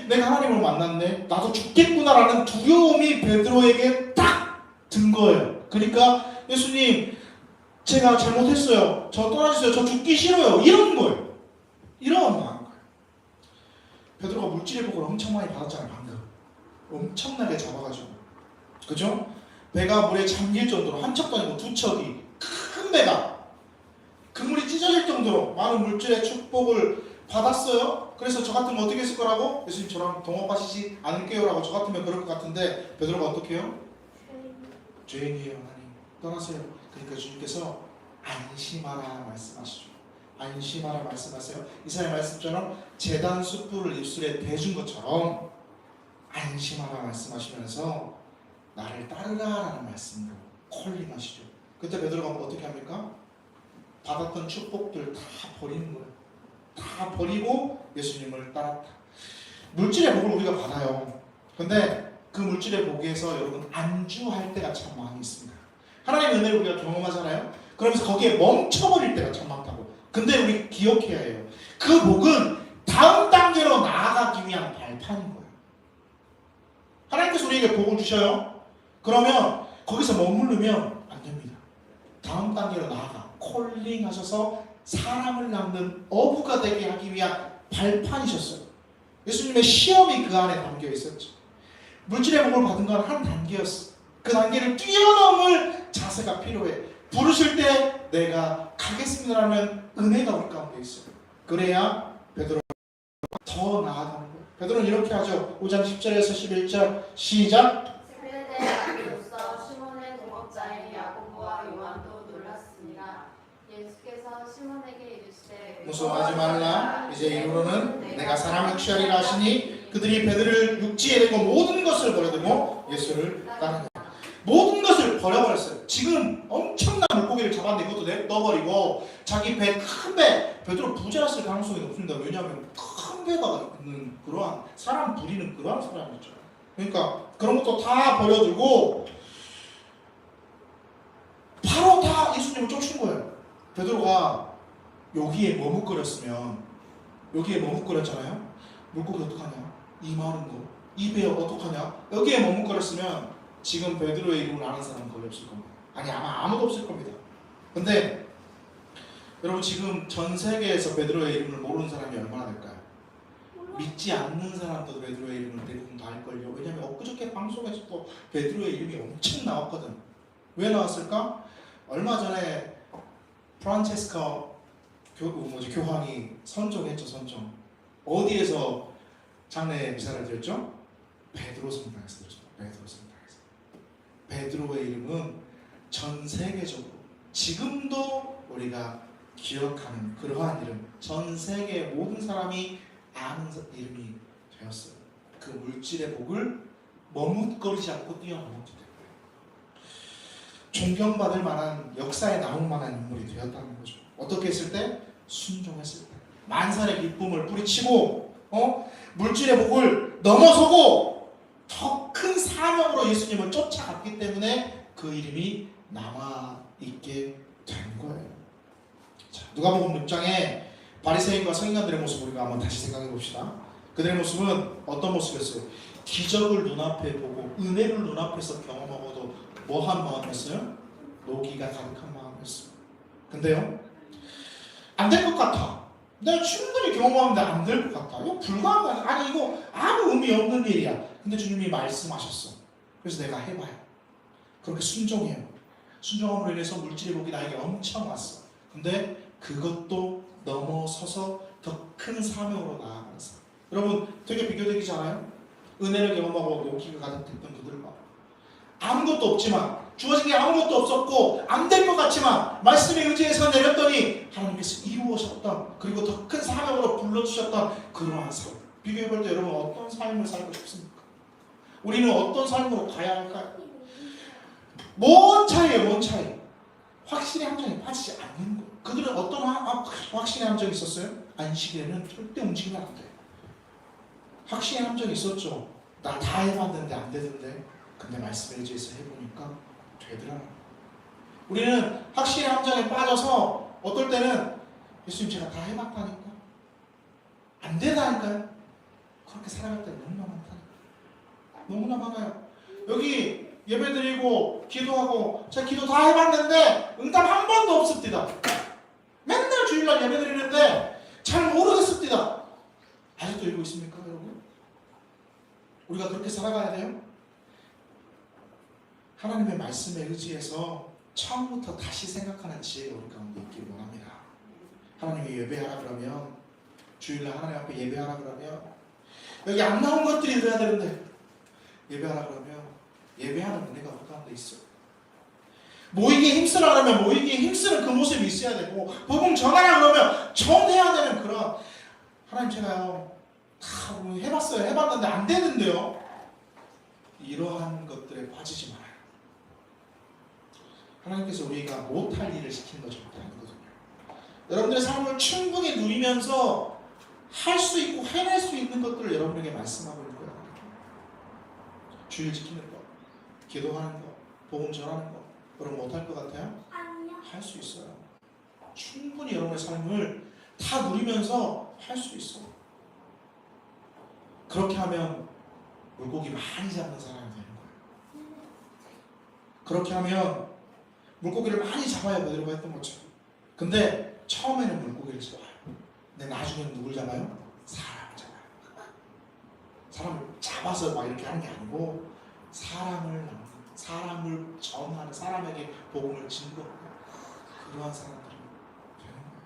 내가 하나님을 만났네. 나도 죽겠구나라는 두려움이 베드로에게 딱 든 거예요. 그러니까 예수님 제가 잘못했어요. 저 떠나주세요. 저 죽기 싫어요. 이런 거예요. 이런 마음 거예요. 베드로가 물질의 복을 엄청 많이 받았잖아요. 방금 엄청나게 잡아가지고, 그죠? 배가 물에 잠길 정도로 한 척도 아니고 두 척이 큰 배가 그물이 찢어질 정도로 많은 물질의 축복을 받았어요. 그래서 저 같으면 어떻게 했을 거라고? 예수님 저랑 동업하시지 않을게요 라고 저 같으면 그럴 것 같은데 베드로가 어떻게 해요? 죄인이에요. 하나님 떠나세요. 그러니까 주님께서 안심하라 말씀하시죠. 안심하라 말씀하세요. 이사야 말씀처럼 제단 숯불을 입술에 대준 것처럼 안심하라 말씀하시면서 나를 따르라라는 말씀으로 콜링하시죠. 그때 베드로가 어떻게 합니까? 받았던 축복들 다 버리는 거예요. 다 버리고 예수님을 따랐다. 물질의 복을 우리가 받아요. 근데 그 물질의 복에서 여러분 안주할 때가 참 많이 있습니다. 하나님의 은혜를 우리가 경험하잖아요. 그러면서 거기에 멈춰버릴 때가 참 많다고. 근데 우리 기억해야 해요. 그 복은 다음 단계로 나아가기 위한 발판인 거예요. 하나님께서 우리에게 복을 주셔요. 그러면 거기서 머무르면 안 됩니다. 다음 단계로 나아가 콜링 하셔서 사람을 낳는 어부가 되게 하기 위한 발판이셨어요. 예수님의 시험이 그 안에 담겨 있었죠. 물질의 복을 받은 건 한 단계였어. 그 단계를 뛰어넘을 자세가 필요해. 부르실 때 내가 가겠습니다라는 은혜가 우리 가운데 있어요. 그래야 베드로가 더 나아가는 거예요. 베드로는 이렇게 하죠. 5장 10절에서 11절 시작. 세례대 아들로서 시몬의 동업자인 야고보와 요한도 놀랐습니다. 예수께서 시몬에게 이르시되 무서워하지 말라. 이제 이후로는 내가 사람을 취하리라 하시니 그들이 배들을 육지에 대고 모든 것을 버려두고 예수를 따르니라. 모든 것을 버려버렸어요. 지금 엄청난 물고기를 잡았는데 그것도 넣어버리고 자기 배, 큰 배, 베드로 부자였을 가능성이 높습니다. 왜냐하면 큰 배가 있는 그러한 사람 부리는 그러한 사람이죠. 그러니까 그런 것도 다 버려두고 바로 다 예수님을 쫓은 거예요. 베드로가 여기에 머뭇거렸잖아요. 물고기 어떡하냐? 이 마른 거, 이 배 어떡하냐? 여기에 머뭇거렸으면 지금 베드로의 이름을 아는 사람은 거의 없을 겁니다. 아마 아무도 없을 겁니다. 근데 여러분 지금 전 세계에서 베드로의 이름을 모르는 사람이 얼마나 될까요? 믿지 않는 사람도 베드로의 이름을 대부분 다 알걸요. 왜냐하면 엊그저께 방송에서도 베드로의 이름이 엄청 나왔거든. 왜 나왔을까? 얼마 전에 프란체스카 교황이 선정했죠. 선정. 어디에서 장례 미사를 드렸죠? 베드로 성당에서 드렸습니다. 베드로 성당에서. 베드로의 이름은 전 세계적으로 지금도 우리가 기억하는 그러한 이름, 전 세계 모든 사람이 아는 이름이 되었어요. 그 물질의 복을 머뭇거리지 않고 뛰어넘었기 때문에 존경받을 만한, 역사에 나올 만한 인물이 되었다는 거죠. 어떻게 했을 때? 순종했을 때. 만산의 기쁨을 뿌리치고 물질의 복을 넘어서고 더 큰 사명으로 예수님을 쫓아갔기 때문에 그 이름이 남아있게 된 거예요. 자, 누가복음 6장에 바리새인과 서기관들의 모습 우리가 한번 다시 생각해 봅시다. 그들의 모습은 어떤 모습이었어요? 기적을 눈앞에 보고 은혜를 눈앞에서 경험하고도 뭐한 마음이었어요? 노기가 가득한 마음이었어요. 근데요, 안 될 것 같아. 내가 충분히 경험하는데 안 될 것 같아. 이거 불가능한, 아니 이거 아무 의미 없는 일이야. 근데 주님이 말씀하셨어. 그래서 내가 해봐요. 그렇게 순종해요. 순종함으로 인해서 물질의 복이 나에게 엄청 왔어. 근데 그것도 넘어서서 더 큰 사명으로 나아가는 사람. 여러분 되게 비교되지 않아요? 은혜를 경험하고 노기가 가득했던 그들과 아무것도 없지만, 주어진 게 아무것도 없었고 안 될 것 같지만 말씀의 의지에서 내렸더니 하나님께서 이루어졌던, 그리고 더 큰 사명으로 불러주셨던 그러한 삶. 비교해볼 때 여러분 어떤 삶을 살고 싶습니까? 우리는 어떤 삶으로 가야 할까요? 뭔 차이예요, 뭔 차이? 확신의 함정에 빠지지 않는 거예요. 그들은 어떤 확신의 함정이 있었어요? 안식일에는 절대 움직이면 안 돼요. 확신의 함정이 있었죠. 나 다 해봤는데 안 되던데. 근데 말씀에 의지해서 해보니까 되더라. 우리는 확신의 함정에 빠져서 어떨 때는 예수님 제가 다 해봤다니까 안 되다니까요. 그렇게 살아갈 때 너무나 많다니까. 너무나 많아요. 여기 예배드리고 기도하고 제가 기도 다 해봤는데 응답 한 번도 없습니다. 맨날 주일날 예배드리는데 잘 모르겠습니다. 아직도 읽고 있습니까 여러분? 우리가 그렇게 살아가야 돼요? 하나님의 말씀에 의지해서 처음부터 다시 생각하는 지혜가 우리 가운데 있기를 원합니다. 하나님이 예배하라 그러면, 주일날 하나님 앞에 예배하라 그러면 여기 안 나온 것들이 있어야 되는데, 예배하라 그러면 예배하는 은혜가 우리 가운데 있어요. 모이기에 힘쓰라 그러면 모이기에 힘쓰는 그 모습이 있어야 되고, 복음 전하라 그러면 전해야 되는 그런, 하나님 제가요 다 해봤어요. 해봤는데 안 되는데요. 이러한 것들에 빠지지 말아요. 하나님께서 우리가 못할 일을 시키는 것 절대 아니거든요. 여러분들의 삶을 충분히 누리면서 할 수 있고 해낼 수 있는 것들을 여러분에게 말씀하고 있는 거예요. 주일 지키는 것, 기도하는 것, 복음 전하는 것, 여러분 못할 것 같아요? 아니요. 할 수 있어요. 충분히 여러분의 삶을 다 누리면서 할 수 있어요. 그렇게 하면 물고기 많이 잡는 사람이 되는 거예요. 그렇게 하면 물고기를 많이 잡아야 베드로가 했던 것처럼. 근데 처음에는 물고기를 잡아요. 근데 나중에는 누굴 잡아요? 사람을 잡아요. 사람을 잡아서 막 이렇게 하는 게 아니고 사람을 전하는, 사람에게 복음을 증거하는 그러한 사람들이 되는 거예요.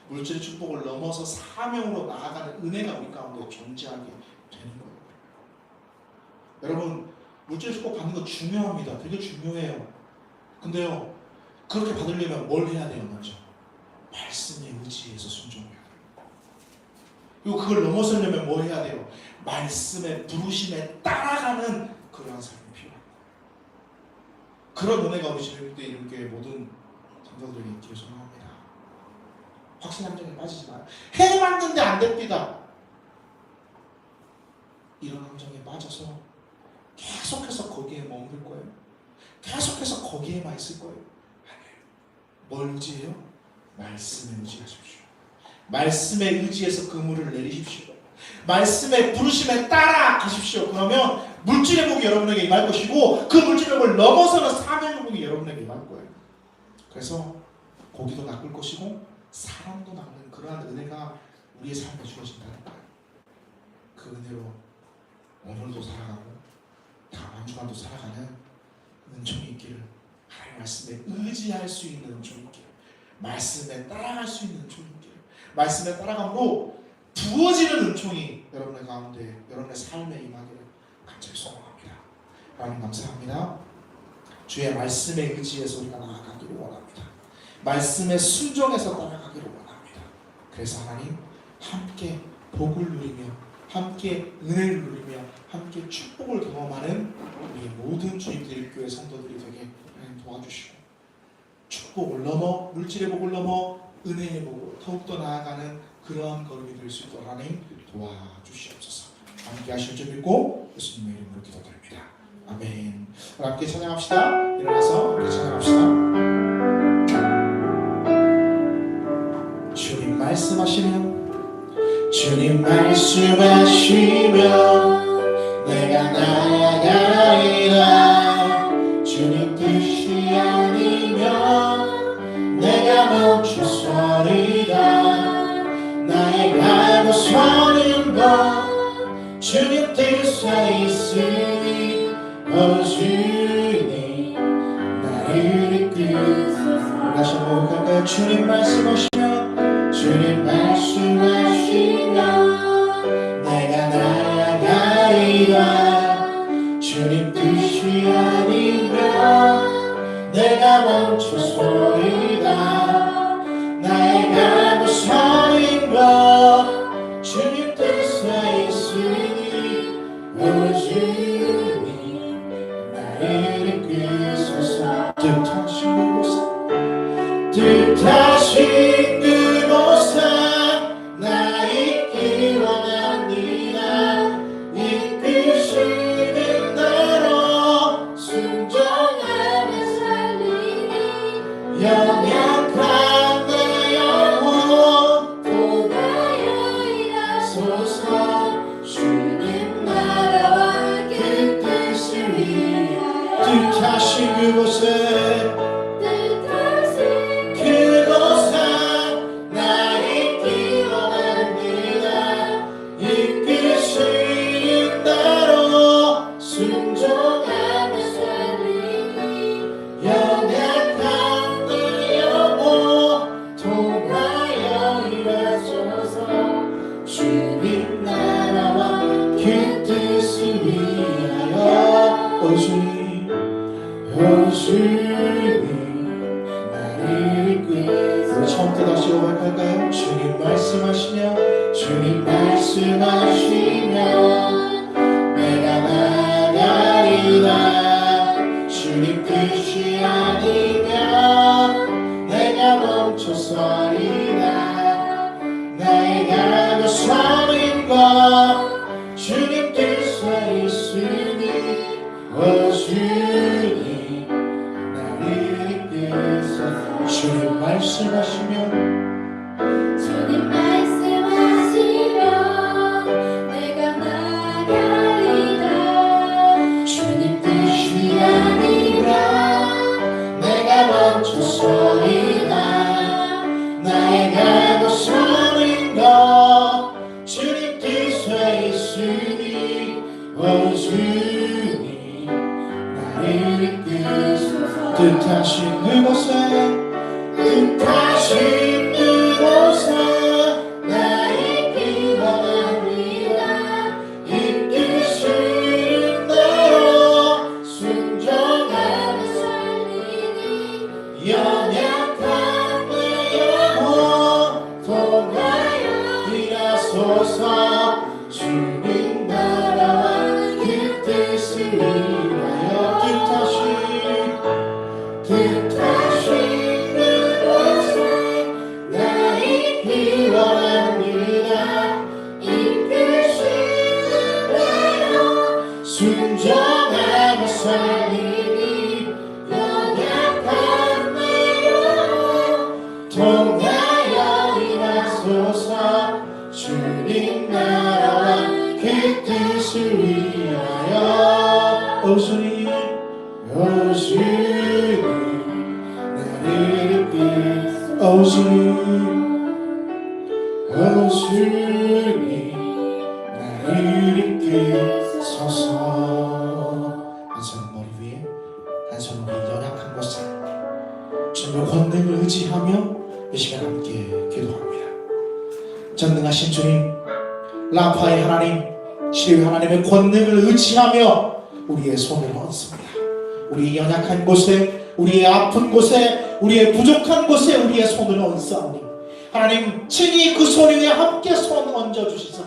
물질의 축복을 넘어서 사명으로 나아가는 은혜가 우리 가운데 존재하게 되는 거예요. 여러분 물질의 축복 받는 거 중요합니다. 되게 중요해요. 근데요, 그렇게 받으려면 뭘 해야 돼요? 먼저 말씀에 의지해서 순종해야 돼요. 그리고 그걸 넘어서려면 뭐 해야 돼요? 말씀의 부르심에 따라가는 그러한 삶이 필요합니다. 그런 은혜가 우리 주님께 이름교회 모든 성도들에게 있기를 소망합니다. 확신의 함정에 빠지지 마요. 해봤는데 안 됩니다. 이런 함정에 빠져서 계속해서 거기에 머물 거예요. 계속해서 거기에만 있을 거예요. 아니에요. 뭘 의지해요? 말씀에 의지하십시오. 말씀에 의지해서 그물을 내리십시오. 말씀의 부르심에 따라가십시오. 그러면 물질의 복이 여러분에게 임할 것이고, 그 물질의 복을 넘어서는 사명의 복이 여러분에게 임할 거예요. 그래서 고기도 낚을 것이고 사람도 낚는 그러한 은혜가 우리의 삶에 주어진다는 거예요. 그 은혜로 오늘도 살아가고 다음 주간도 살아가는 은총이 있기를, 하나님 말씀에 의지할 수 있는 은총이 있기를, 말씀에 따라갈 수 있는 은총이 있기를, 말씀에 따라감으로 부어지는 은총이 여러분의 가운데, 여러분의 삶에 임하기를 간절히 소망합니다. 하나님 감사합니다. 주의 말씀에 의지해서 우리가 나아가기를 원합니다. 말씀에 순종해서 따라가기를 원합니다. 그래서 하나님 함께 복을 누리며, 함께 은혜를 누리며, 함께 축복을 경험하는 우리 모든 주님들 교회 성도들이 되게 도와주시고, 축복을 넘어, 물질의 복을 넘어 은혜의 복으로 더욱더 나아가는 그러한 걸음이 될 수 있도록 하나님 도와주시옵소서. 함께 하실 줄 믿고 예수님의 이름으로 기도드립니다. 아멘. 함께 찬양합시다. 일어나서 함께 찬양합시다. 주님 말씀 말씀하시면 주님 말씀하시면 내가 나아가리라. 주님 뜻이 아니면 내가 멈춰서리라. 나의 가고 서는 것 주님 뜻에 있으니 주님 나를 이끌소서. 다시 한번 갈까요? 주님 말씀하시면 주님 말씀하시면 내가 나아가리라. 주님 뜻이 아니면 내가 멈춰서리라. 나의 가고 서는 것 주님 뜻에 있으니 주님 나를 이끌소서. 뜻하신 그곳에 나 있기 원합니다. 이끄시는 나로 순종하며 살리니 연약한 내 영혼 통하여 일하소서. 주님 나라와 그 뜻을 위하여 뜻하신 그곳에 처음부터 다시 고백할까요? 주님 말씀하시면 주님 말씀하시면 내가 나아가리라. 주님 뜻이 아니면 내가 멈춰서리라. 나의 가고 서는 것 주님 뜻에 있으니 주님 나를 이끌소서. 주님 말씀하시면 주님 말씀하시면 내가 나아가리라. 주님 뜻이 아니면 내가 멈춰서리라. 나의 가고 서는 것 주님 뜻에 있으니 주님 나를 이끌소서. 뜻하신 그곳에 뜻하신 그곳에 나 있기 원합니다. 이끄시는 대로 순종하며 살리니 연약한 내 영혼 통하여 일하소서. 주님 나라와 그 뜻을 위하여 뜻하신 그곳에 나 있기 원합니다. 이끄시는 대로 순종하며 살리니 연약한 내 영혼 통하여 일하소서. 주님 나라와 그 뜻을 위하여 주님 나를 이끌소서. 주님 나를 이끌소서. 한 손은 머리 위에, 한 손은 우리 연약한 곳에 주님의 권능을 의지하며 이 시간 함께 기도합니다. 전능하신 주님, 라파의 하나님, 치료의 하나님의 권능을 의지하며 우리의 손을 얹습니다. 우리 연약한 곳에, 우리의 아픈 곳에, 우리의 부족한 곳에 우리의 손을 얹사오니 하나님 친히 그 손 위에 함께 손 얹어주시사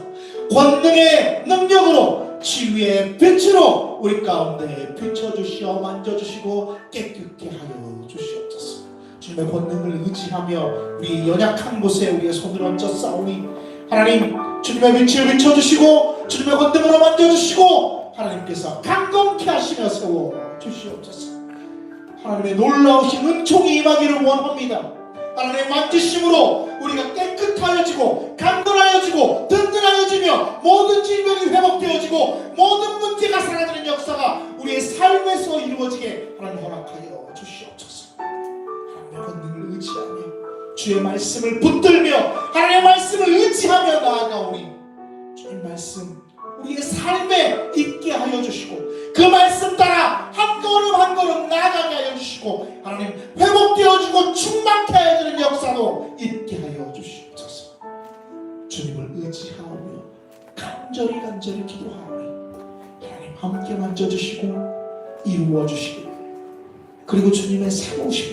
권능의 능력으로 치유의 빛으로 우리 가운데 비춰주시어 만져주시고 깨끗게 하여 주시옵소서. 주님의 권능을 의지하며 우리 연약한 곳에 우리의 손을 얹어 싸우니 하나님 주님의 빛을 비춰주시고 주님의 권능으로 만져주시고 하나님께서 강건케 하시며 세워주시옵소서. 하나님의 놀라우신 은총이 임하기를 원합니다. 하나님의 만지심으로 우리가 깨끗 따뜻하여지고 강건하여지고 든든하여지며 모든 질병이 회복되어지고 모든 문제가 사라지는 역사가 우리의 삶에서 이루어지게 하나님 허락하여 주시옵소서. 하나님을 늘 의지하며 주의 말씀을 붙들며 하나님의 말씀을 의지하며 나아가오니 주님 말씀 우리의 삶에 있게 하여 주시고 그 말씀 따라 한 걸음 한 걸음 나아가게 하여 주시고 하나님 회복되어지고 충만케 하여 주는 역사도 있게 하여 주시옵소서. 주님을 의지하오며 간절히 기도하오니 하나님 함께 만져주시고 이루어 주시고 그리고 주님의 사모우심